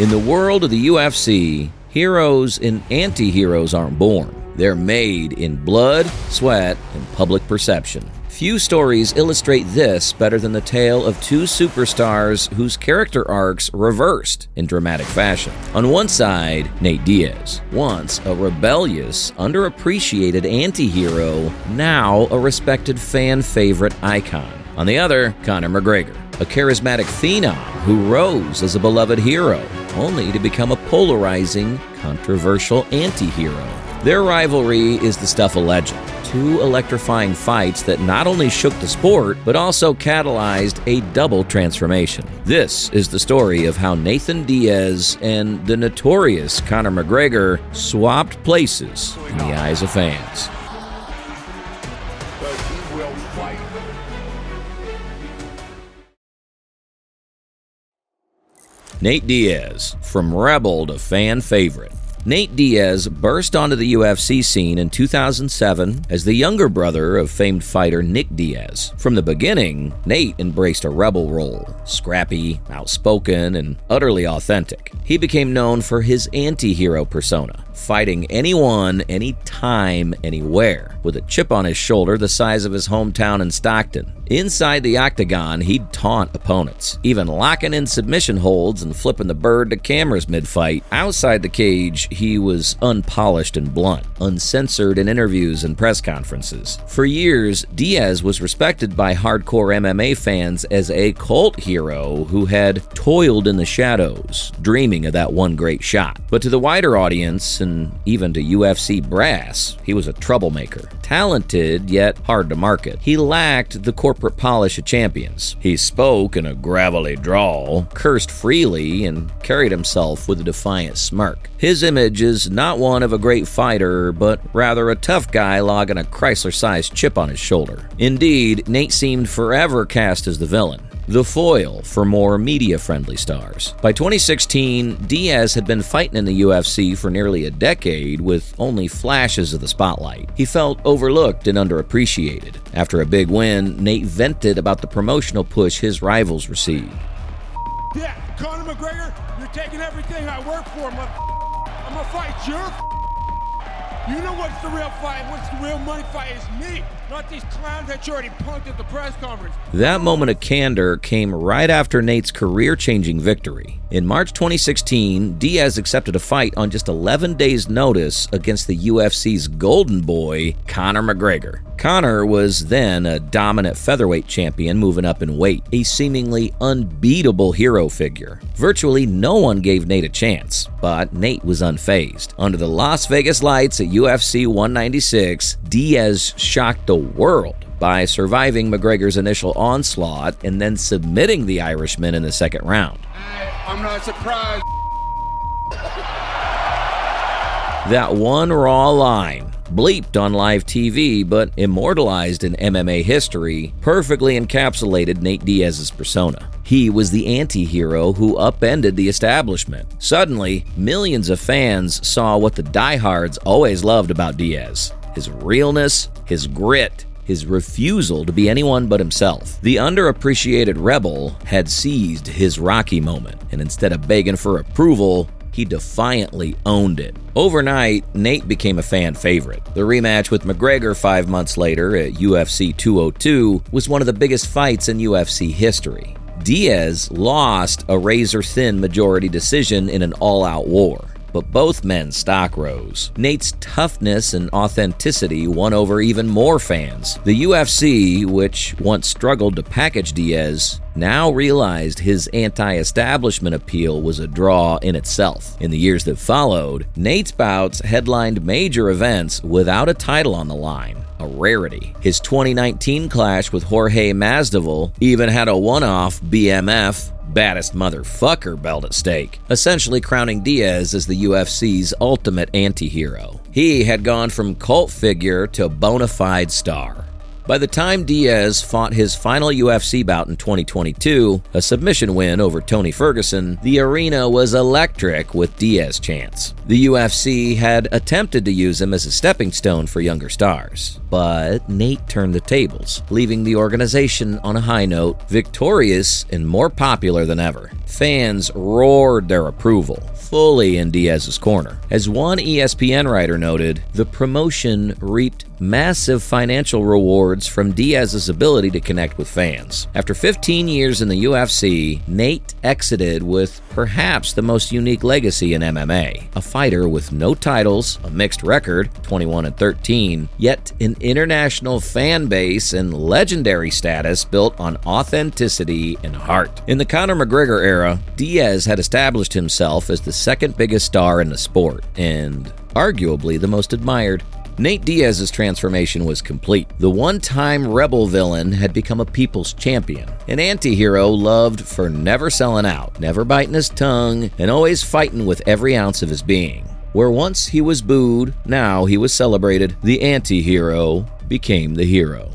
In the world of the UFC, heroes and anti-heroes aren't born. They're made in blood, sweat, and public perception. Few stories illustrate this better than the tale of two superstars whose character arcs reversed in dramatic fashion. On one side, Nate Diaz, once a rebellious, underappreciated anti-hero, now a respected fan favorite icon. On the other, Conor McGregor, a charismatic phenom who rose as a beloved hero, only to become a polarizing, controversial anti-hero. Their rivalry is the stuff of legend. Two electrifying fights that not only shook the sport, but also catalyzed a double transformation. This is the story of how Nate Diaz and the notorious Conor McGregor swapped places in the eyes of fans. Nate Diaz, from rebel to fan favorite. Nate Diaz burst onto the UFC scene in 2007 as the younger brother of famed fighter Nick Diaz. From the beginning, Nate embraced a rebel role, scrappy, outspoken, and utterly authentic. He became known for his anti-hero persona, fighting anyone, anytime, anywhere, with a chip on his shoulder the size of his hometown in Stockton. Inside the octagon, he'd taunt opponents, even locking in submission holds and flipping the bird to cameras mid-fight. Outside the cage, he was unpolished and blunt, uncensored in interviews and press conferences. For years, Diaz was respected by hardcore MMA fans as a cult hero who had toiled in the shadows, dreaming of that one great shot. But to the wider audience, and even to UFC brass, he was a troublemaker. Talented, yet hard to market. He lacked the corporate polish of champions. He spoke in a gravelly drawl, cursed freely, and carried himself with a defiant smirk. His image is not one of a great fighter, but rather a tough guy logging a Chrysler-sized chip on his shoulder. Indeed, Nate seemed forever cast as the villain, the foil for more media-friendly stars. By 2016, Diaz had been fighting in the UFC for nearly a decade with only flashes of the spotlight. He felt overlooked and underappreciated. After a big win, Nate vented about the promotional push his rivals received. Yeah, Conor McGregor, you're taking everything I work for. I'm gonna fight your. You know what's the real fight? What's the real money fight is me, not these clowns that you already punked at the press conference. That moment of candor came right after Nate's career-changing victory. In March 2016, Diaz accepted a fight on just 11 days' notice against the UFC's golden boy, Conor McGregor. Conor was then a dominant featherweight champion moving up in weight, a seemingly unbeatable hero figure. Virtually no one gave Nate a chance, but Nate was unfazed. Under the Las Vegas lights at UFC 196, Diaz shocked the world by surviving McGregor's initial onslaught and then submitting the Irishman in the second round. I'm not surprised. That one raw line, bleeped on live TV but immortalized in MMA history, perfectly encapsulated Nate Diaz's persona. He was the anti-hero who upended the establishment. Suddenly, millions of fans saw what the diehards always loved about Diaz: his realness, his grit, his refusal to be anyone but himself. The underappreciated rebel had seized his Rocky moment, and instead of begging for approval, he defiantly owned it. Overnight, Nate became a fan favorite. The rematch with McGregor 5 months later at UFC 202 was one of the biggest fights in UFC history. Diaz lost a razor-thin majority decision in an all-out war, but both men's stock rose. Nate's toughness and authenticity won over even more fans. The UFC, which once struggled to package Diaz, now realized his anti-establishment appeal was a draw in itself. In the years that followed, Nate's bouts headlined major events without a title on the line, a rarity. His 2019 clash with Jorge Masvidal even had a one-off BMF, baddest motherfucker, belt at stake, essentially crowning Diaz as the UFC's ultimate anti-hero. He had gone from cult figure to bona fide star. By the time Diaz fought his final UFC bout in 2022, a submission win over Tony Ferguson, the arena was electric with Diaz chants. The UFC had attempted to use him as a stepping stone for younger stars, but Nate turned the tables, leaving the organization on a high note, victorious and more popular than ever. Fans roared their approval, fully in Diaz's corner. As one ESPN writer noted, the promotion reaped massive financial rewards from Diaz's ability to connect with fans. After 15 years in the UFC, Nate exited with perhaps the most unique legacy in MMA. A fighter with no titles, a mixed record, 21-13, yet an international fan base and legendary status built on authenticity and heart. In the Conor McGregor era, Diaz had established himself as the second biggest star in the sport, and arguably the most admired. Nate Diaz's transformation was complete. The one-time rebel villain had become a people's champion, an anti-hero loved for never selling out, never biting his tongue, and always fighting with every ounce of his being. Where once he was booed, now he was celebrated. The anti-hero became the hero.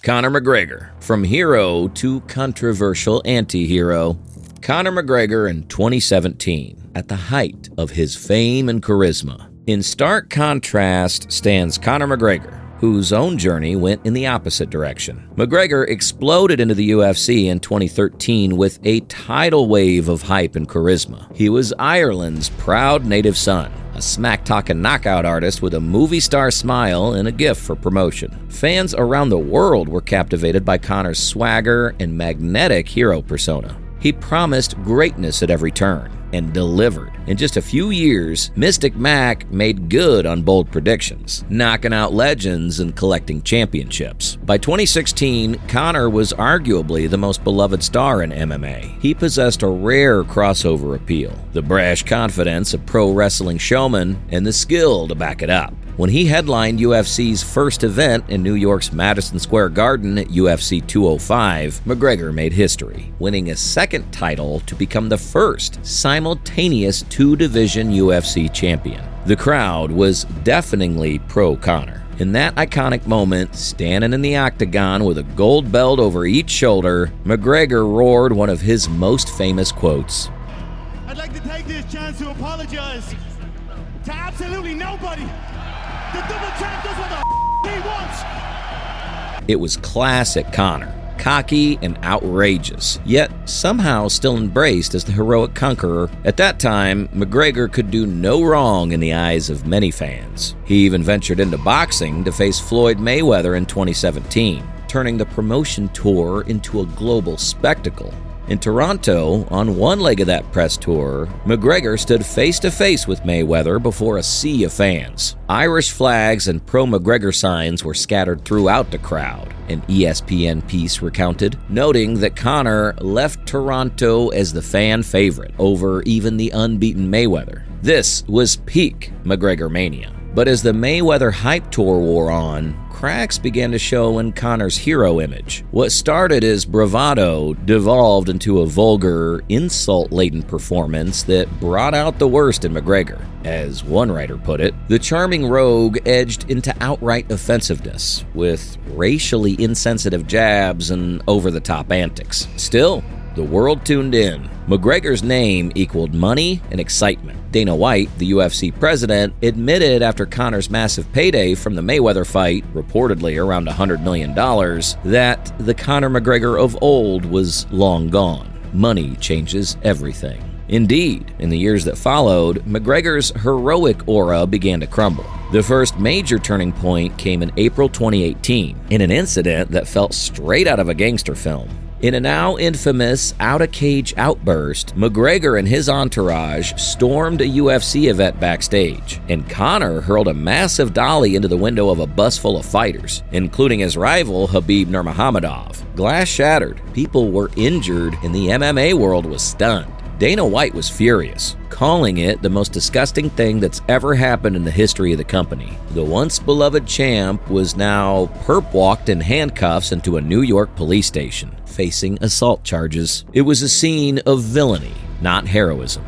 Conor McGregor, from hero to controversial anti-hero. Conor McGregor in 2017, at the height of his fame and charisma. In stark contrast stands Conor McGregor, whose own journey went in the opposite direction. McGregor exploded into the UFC in 2013 with a tidal wave of hype and charisma. He was Ireland's proud native son, a smack-talking knockout artist with a movie star smile and a gift for promotion. Fans around the world were captivated by Conor's swagger and magnetic hero persona. He promised greatness at every turn and delivered. In just a few years, Mystic Mac made good on bold predictions, knocking out legends and collecting championships. By 2016, Conor was arguably the most beloved star in MMA. He possessed a rare crossover appeal, the brash confidence of pro wrestling showman, and the skill to back it up. When he headlined UFC's first event in New York's Madison Square Garden at UFC 205, McGregor made history, winning a second title to become the first simultaneous two-division UFC champion. The crowd was deafeningly pro-Conor. In that iconic moment, standing in the octagon with a gold belt over each shoulder, McGregor roared one of his most famous quotes. "I'd like to take this chance to apologize to absolutely nobody. The double champ does what the he wants." It was classic Conor, cocky and outrageous, yet somehow still embraced as the heroic conqueror. At that time, McGregor could do no wrong in the eyes of many fans. He even ventured into boxing to face Floyd Mayweather in 2017, turning the promotion tour into a global spectacle. In Toronto, on one leg of that press tour, McGregor stood face-to-face with Mayweather before a sea of fans. Irish flags and pro-McGregor signs were scattered throughout the crowd. An ESPN piece recounted, noting that Conor left Toronto as the fan favorite over even the unbeaten Mayweather. This was peak McGregor mania. But as the Mayweather hype tour wore on, cracks began to show in Conor's hero image. What started as bravado devolved into a vulgar, insult-laden performance that brought out the worst in McGregor. As one writer put it, the charming rogue edged into outright offensiveness, with racially insensitive jabs and over-the-top antics. Still, the world tuned in. McGregor's name equaled money and excitement. Dana White, the UFC president, admitted after Conor's massive payday from the Mayweather fight, reportedly around $100 million, that the Conor McGregor of old was long gone. Money changes everything. Indeed, in the years that followed, McGregor's heroic aura began to crumble. The first major turning point came in April 2018, in an incident that felt straight out of a gangster film. In a now infamous out-of-cage outburst, McGregor and his entourage stormed a UFC event backstage, and Conor hurled a massive dolly into the window of a bus full of fighters, including his rival Khabib Nurmagomedov. Glass shattered, people were injured, and the MMA world was stunned. Dana White was furious, calling it the most disgusting thing that's ever happened in the history of the company. The once beloved champ was now perp-walked in handcuffs into a New York police station, facing assault charges. It was a scene of villainy, not heroism.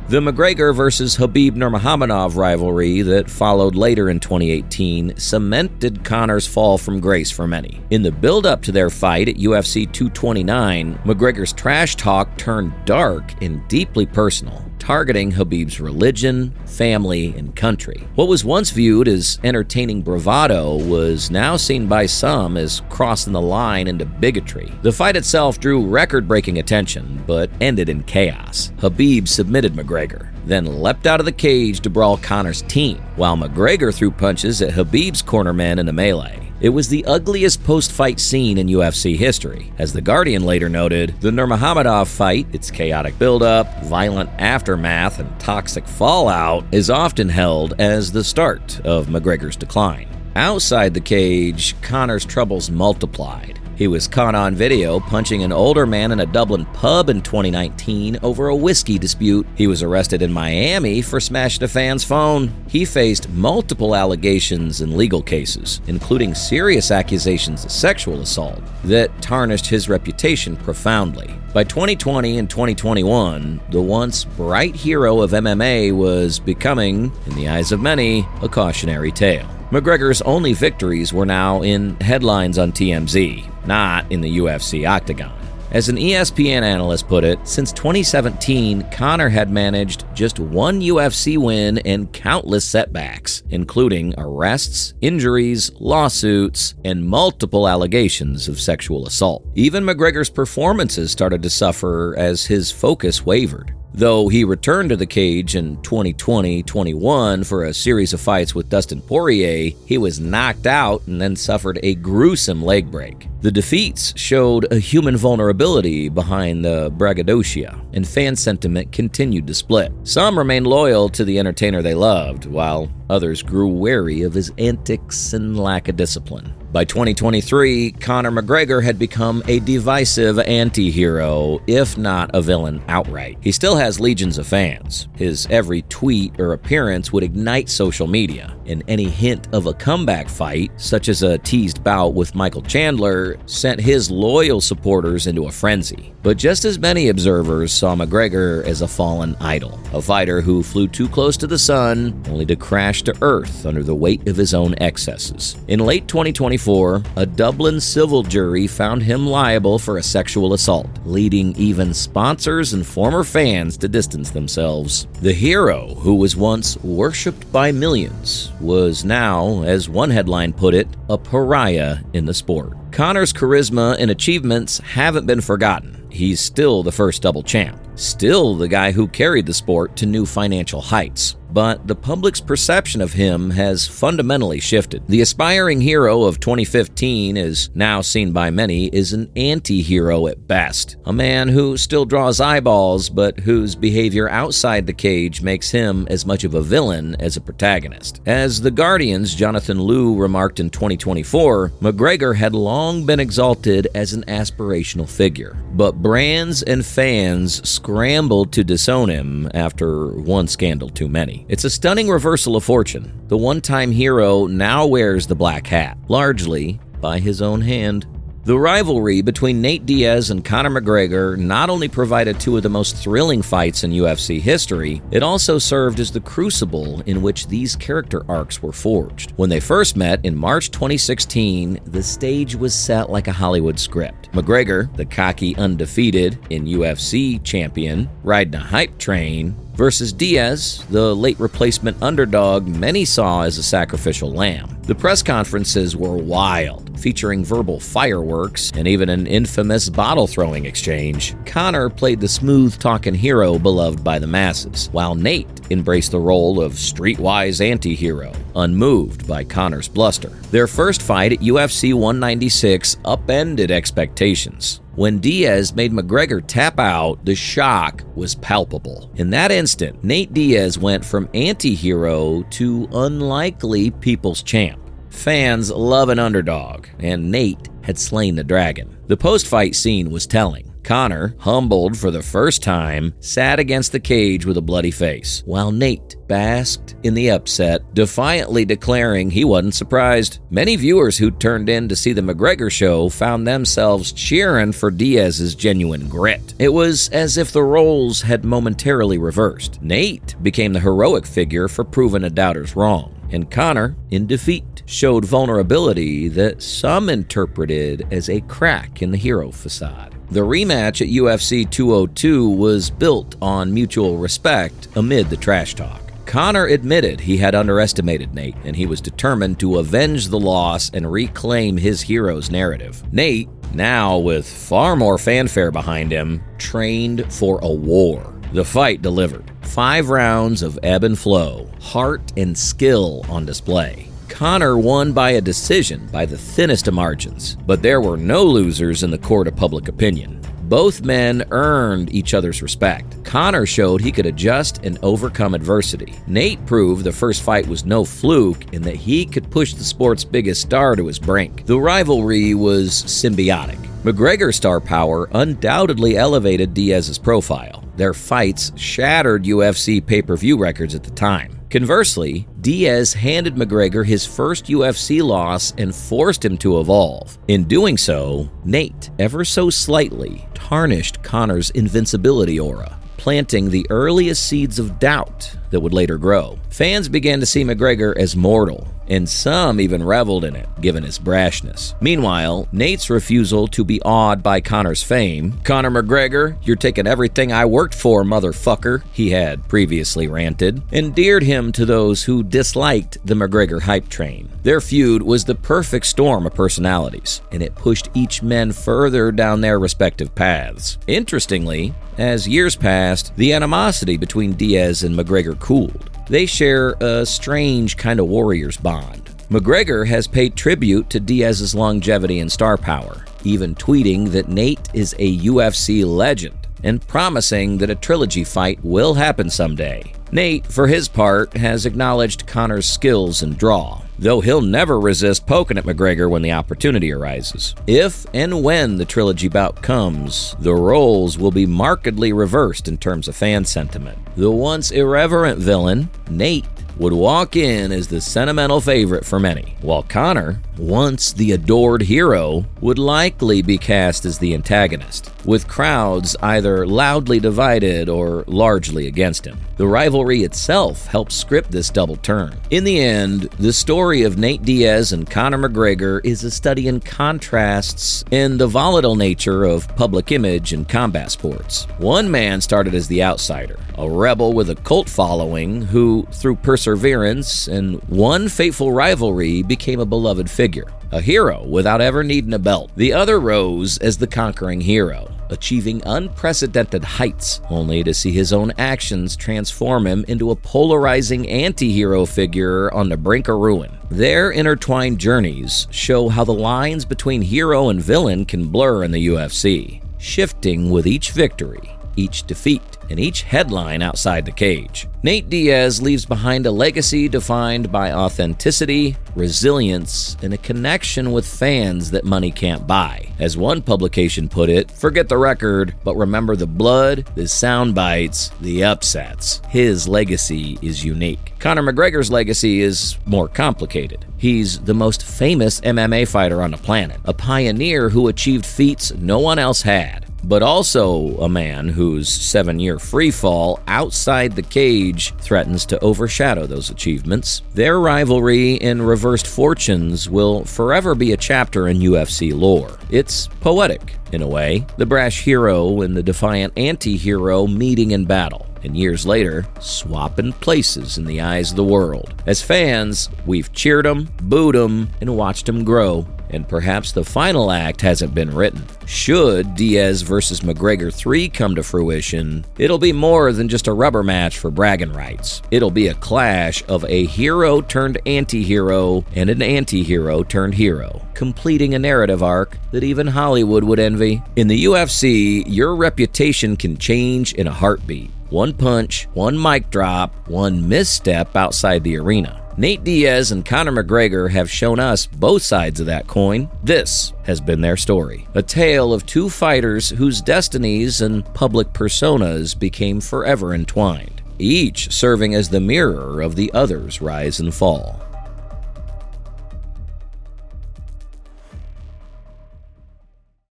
The McGregor vs. Khabib Nurmagomedov rivalry that followed later in 2018 cemented Conor's fall from grace for many. In the build-up to their fight at UFC 229, McGregor's trash talk turned dark and deeply personal, targeting Khabib's religion, family, and country. What was once viewed as entertaining bravado was now seen by some as crossing the line into bigotry. The fight itself drew record-breaking attention, but ended in chaos. Khabib submitted McGregor, then leapt out of the cage to brawl Conor's team, while McGregor threw punches at Khabib's cornermen in a melee. It was the ugliest post-fight scene in UFC history. As The Guardian later noted, the Nurmagomedov fight, its chaotic build-up, violent aftermath, and toxic fallout, is often held as the start of McGregor's decline. Outside the cage, Conor's troubles multiplied. He was caught on video punching an older man in a Dublin pub in 2019 over a whiskey dispute. He was arrested in Miami for smashing a fan's phone. He faced multiple allegations and legal cases, including serious accusations of sexual assault that tarnished his reputation profoundly. By 2020 and 2021, the once bright hero of MMA was becoming, in the eyes of many, a cautionary tale. McGregor's only victories were now in headlines on TMZ, not in the UFC octagon. As an ESPN analyst put it, since 2017, Conor had managed just one UFC win and countless setbacks, including arrests, injuries, lawsuits, and multiple allegations of sexual assault. Even McGregor's performances started to suffer as his focus wavered. Though he returned to the cage in 2020-21 for a series of fights with Dustin Poirier, he was knocked out and then suffered a gruesome leg break. The defeats showed a human vulnerability behind the braggadocio, and fan sentiment continued to split. Some remained loyal to the entertainer they loved, while others grew wary of his antics and lack of discipline. By 2023, Conor McGregor had become a divisive anti-hero, if not a villain outright. He still has legions of fans. His every tweet or appearance would ignite social media, and any hint of a comeback fight, such as a teased bout with Michael Chandler, sent his loyal supporters into a frenzy. But just as many observers saw McGregor as a fallen idol, a fighter who flew too close to the sun, only to crash to earth under the weight of his own excesses. In late 2024, a Dublin civil jury found him liable for a sexual assault, leading even sponsors and former fans to distance themselves. The hero, who was once worshipped by millions, was now, as one headline put it, a pariah in the sport. Conor's charisma and achievements haven't been forgotten. He's still the first double champ, still the guy who carried the sport to new financial heights. But the public's perception of him has fundamentally shifted. The aspiring hero of 2015 is now seen by many as an anti-hero at best. A man who still draws eyeballs, but whose behavior outside the cage makes him as much of a villain as a protagonist. As The Guardian's Jonathan Liu remarked in 2024, McGregor had long been exalted as an aspirational figure, but brands and fans scrambled to disown him after one scandal too many. It's a stunning reversal of fortune. The one-time hero now wears the black hat, largely by his own hand. The rivalry between Nate Diaz and Conor McGregor not only provided two of the most thrilling fights in UFC history, it also served as the crucible in which these character arcs were forged. When they first met in March 2016, the stage was set like a Hollywood script. McGregor, the cocky undefeated in UFC champion, riding a hype train, versus Diaz, the late replacement underdog many saw as a sacrificial lamb. The press conferences were wild, featuring verbal fireworks and even an infamous bottle-throwing exchange. Conor played the smooth-talking hero beloved by the masses, while Nate embraced the role of streetwise anti-hero, unmoved by Conor's bluster. Their first fight at UFC 196 upended expectations. When Diaz made McGregor tap out, the shock was palpable. In that instant, Nate Diaz went from anti-hero to unlikely people's champ. Fans love an underdog, and Nate had slain the dragon. The post-fight scene was telling. Conor, humbled for the first time, sat against the cage with a bloody face, while Nate basked in the upset, defiantly declaring he wasn't surprised. Many viewers who turned in to see the McGregor show found themselves cheering for Diaz's genuine grit. It was as if the roles had momentarily reversed. Nate became the heroic figure for proving a doubter's wrong, and Conor, in defeat, showed vulnerability that some interpreted as a crack in the hero facade. The rematch at UFC 202 was built on mutual respect amid the trash talk. Conor admitted he had underestimated Nate, and he was determined to avenge the loss and reclaim his hero's narrative. Nate, now with far more fanfare behind him, trained for a war. The fight delivered. 5 rounds of ebb and flow, heart and skill on display. Conor won by a decision by the thinnest of margins, but there were no losers in the court of public opinion. Both men earned each other's respect. Conor showed he could adjust and overcome adversity. Nate proved the first fight was no fluke and that he could push the sport's biggest star to his brink. The rivalry was symbiotic. McGregor's star power undoubtedly elevated Diaz's profile. Their fights shattered UFC pay-per-view records at the time. Conversely, Diaz handed McGregor his first UFC loss and forced him to evolve. In doing so, Nate, ever so slightly, tarnished Conor's invincibility aura, planting the earliest seeds of doubt that would later grow. Fans began to see McGregor as mortal, and some even reveled in it, given his brashness. Meanwhile, Nate's refusal to be awed by Conor's fame, "Conor McGregor, you're taking everything I worked for, motherfucker," he had previously ranted, endeared him to those who disliked the McGregor hype train. Their feud was the perfect storm of personalities, and it pushed each man further down their respective paths. Interestingly, as years passed, the animosity between Diaz and McGregor cooled. They share a strange kind of warrior's bond. McGregor has paid tribute to Diaz's longevity and star power, even tweeting that Nate is a UFC legend and promising that a trilogy fight will happen someday. Nate, for his part, has acknowledged Conor's skills and draw, though he'll never resist poking at McGregor when the opportunity arises. If and when the trilogy bout comes, the roles will be markedly reversed in terms of fan sentiment. The once irreverent villain, Nate, would walk in as the sentimental favorite for many, while Conor, once the adored hero, would likely be cast as the antagonist, with crowds either loudly divided or largely against him. The rivalry itself helps script this double turn. In the end, the story of Nate Diaz and Conor McGregor is a study in contrasts and the volatile nature of public image and combat sports. One man started as the outsider, a rebel with a cult following who, through perseverance and one fateful rivalry, became a beloved figure, a hero without ever needing a belt. The other rose as the conquering hero, achieving unprecedented heights, only to see his own actions transform him into a polarizing anti-hero figure on the brink of ruin. Their intertwined journeys show how the lines between hero and villain can blur in the UFC, shifting with each victory, each defeat, and each headline outside the cage. Nate Diaz leaves behind a legacy defined by authenticity, resilience, and a connection with fans that money can't buy. As one publication put it, forget the record, but remember the blood, the sound bites, the upsets. His legacy is unique. Conor McGregor's legacy is more complicated. He's the most famous MMA fighter on the planet, a pioneer who achieved feats no one else had, but also a man whose 7-year free fall outside the cage threatens to overshadow those achievements. Their rivalry and reversed fortunes will forever be a chapter in UFC lore. It's poetic, in a way, the brash hero and the defiant anti-hero meeting in battle, and years later, swapping places in the eyes of the world. As fans, we've cheered him, booed him, and watched him grow. And perhaps the final act hasn't been written. Should Diaz versus McGregor III come to fruition, it'll be more than just a rubber match for bragging rights. It'll be a clash of a hero turned anti-hero and an anti-hero turned hero, completing a narrative arc that even Hollywood would envy. In the UFC, your reputation can change in a heartbeat. One punch, one mic drop, one misstep outside the arena. Nate Diaz and Conor McGregor have shown us both sides of that coin. This has been their story. A tale of two fighters whose destinies and public personas became forever entwined, each serving as the mirror of the other's rise and fall.